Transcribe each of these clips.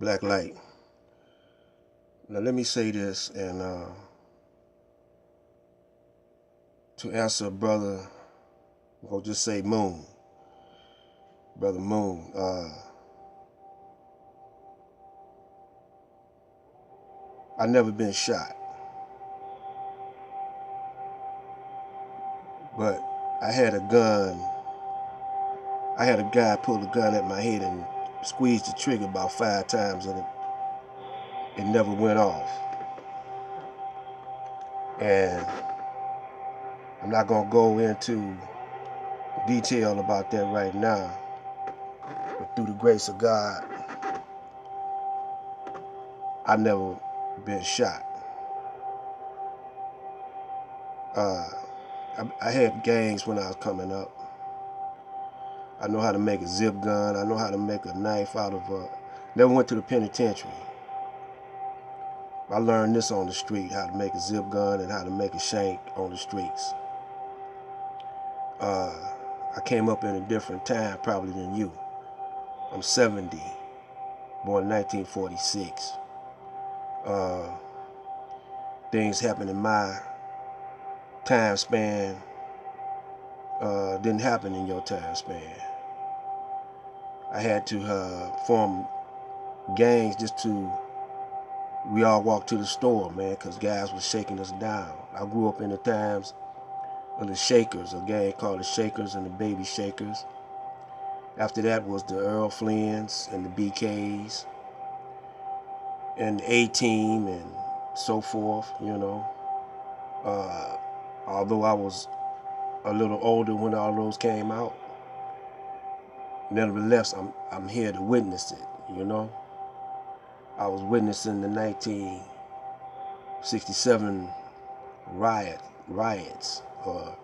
Black light. Now let me say this, and to answer brother, I'll just say Moon, brother Moon. I never been shot, but I had a gun. I had a guy pull a gun at my head and squeeze the trigger about 5 times, and it never went off. And I'm not gonna go into detail about that right now, but through the grace of God, I never been shot. I had gangs when I was coming up. I know how to make a zip gun. I know how to make a knife out of never went to the penitentiary. I learned this on the street, how to make a zip gun and how to make a shank on the streets. I came up in a different time probably than you. I'm 70, born in 1946. Things happened in my time span didn't happen in your time span. I had to form gangs just to, we all walked to the store, man, because guys was shaking us down. I grew up in the times of the Shakers, a gang called the Shakers and the Baby Shakers. After that was the Earl Flynn's and the BKs and the A-Team and so forth, you know. Although I was a little older when all those came out, nevertheless, I'm here to witness it, you know. I was witnessing the 1967 riots, or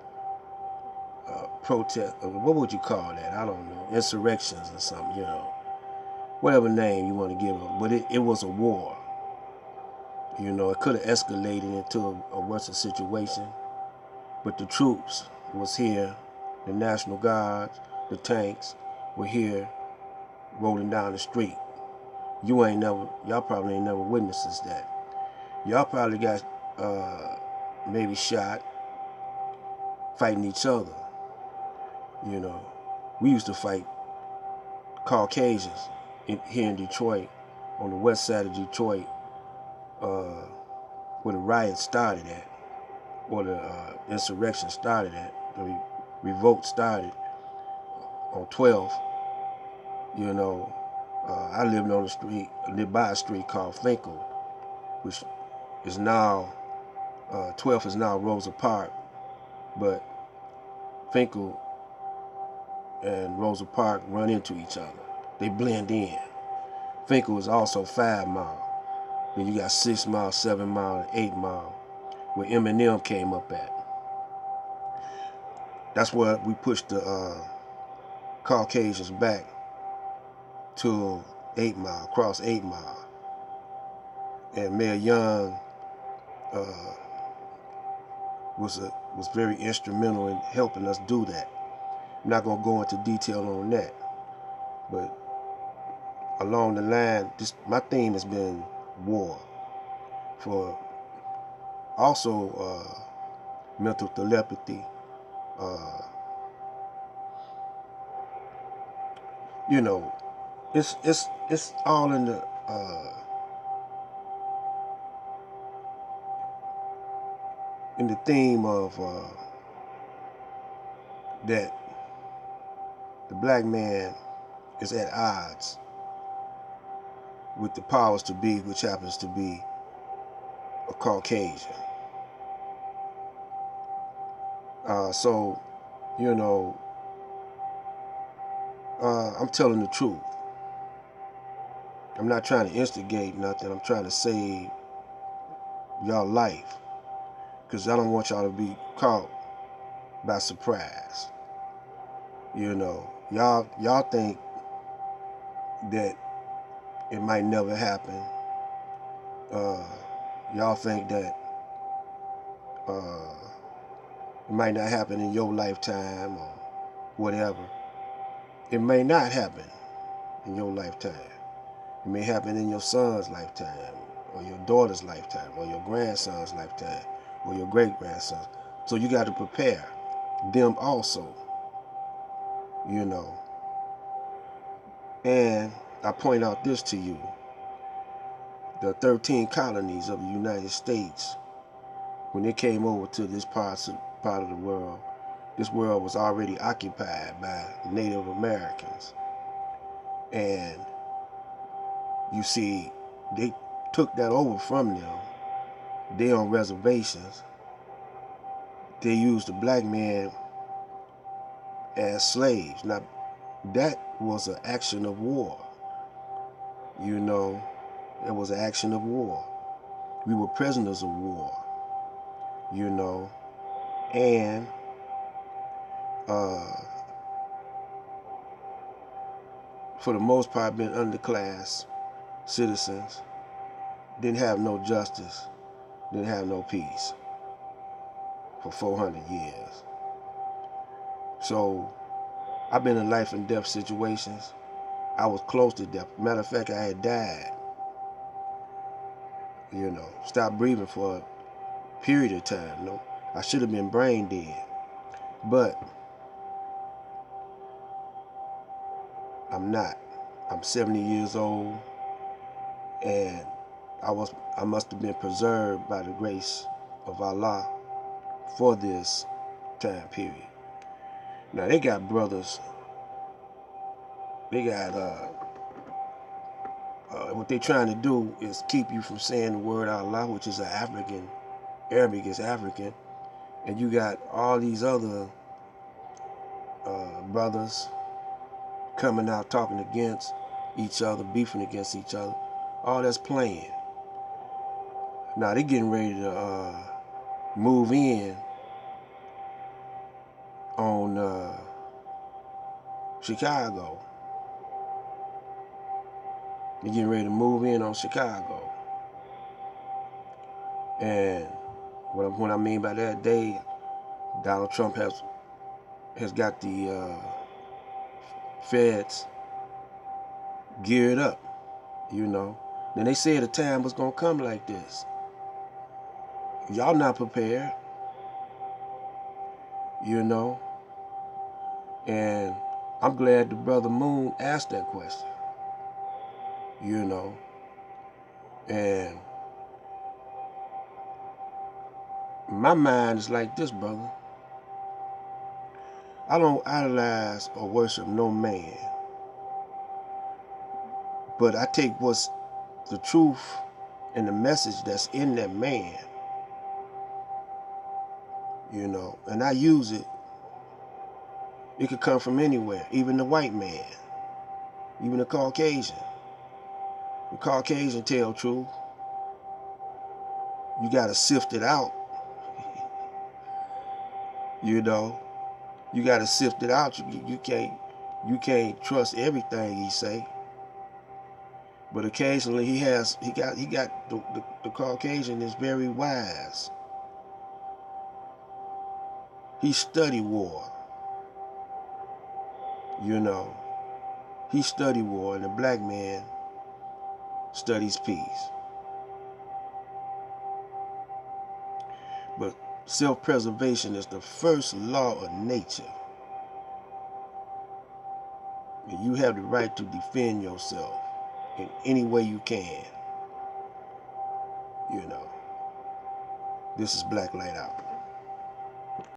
protest, or what would you call that? I don't know, insurrections or something, you know. Whatever name you want to give it, but it was a war. You know, it could have escalated into a worse situation, but the troops was here, the National Guards, the tanks were here rolling down the street. Y'all probably ain't never witnessed that. Y'all probably got maybe shot fighting each other. You know, we used to fight Caucasians here in Detroit, on the west side of Detroit, where the riot started at, or the insurrection started at, the revolt started on 12th. You know, I lived on the street, lived by a street called Finkel, which is now, 12th is now Rosa Park, but Finkel and Rosa Park run into each other. They blend in. Finkel is also 5 Mile. Then you got 6 Mile, 7 Mile, and 8 Mile, where Eminem came up at. That's where we pushed the Caucasians back to 8 Mile, across 8 Mile. And Mayor Young was very instrumental in helping us do that. I'm not gonna go into detail on that, but along the line, my theme has been war, for also mental telepathy. You know, it's all in the theme of that the black man is at odds with the powers to be, which happens to be a Caucasian. So, you know, I'm telling the truth. I'm not trying to instigate nothing. I'm trying to save y'all life, because I don't want y'all to be caught by surprise. You know, y'all think that it might never happen. Y'all think that it might not happen in your lifetime or whatever. It may not happen in your lifetime. It may happen in your son's lifetime, or your daughter's lifetime, or your grandson's lifetime, or your great-grandson's. So you got to prepare them also, you know. And I point out this to you. The 13 colonies of the United States, when they came over to this part of the world, this world was already occupied by Native Americans. And you see, they took that over from them. They on reservations. They used the black man as slaves. Now, that was an action of war. You know, it was an action of war. We were prisoners of war, you know, and for the most part been underclass citizens, didn't have no justice, didn't have no peace for 400 years. So I've been in life and death situations. I was close to death. Matter of fact, I had died. You know, stopped breathing for a period of time. You know, I should have been brain dead. But I'm not. I'm 70 years old, and I must have been preserved by the grace of Allah for this time period. Now they got brothers. They got what they trying to do is keep you from saying the word Allah, which is an African. Arabic is African, and you got all these other brothers coming out talking against each other, beefing against each other. All that's playing. Now they getting ready to move in on Chicago. They're getting ready to move in on Chicago. And what I mean by that, Donald Trump has got the feds geared up, you know. Then they said the time was gonna come like this. Y'all not prepared, you know. And I'm glad the brother Moon asked that question, you know. And my mind is like this, brother. I don't idolize or worship no man, but I take what's the truth and the message that's in that man, you know, and I use it. It could come from anywhere, even the white man, even the Caucasian. The Caucasian tell truth. You gotta sift it out, you know. You gotta sift it out. You can't trust everything he say. But occasionally he got the Caucasian is very wise. He study war. You know. He study war, and the black man studies peace. But self-preservation is the first law of nature. And you have the right to defend yourself in any way you can. You know. This is Black Light Out.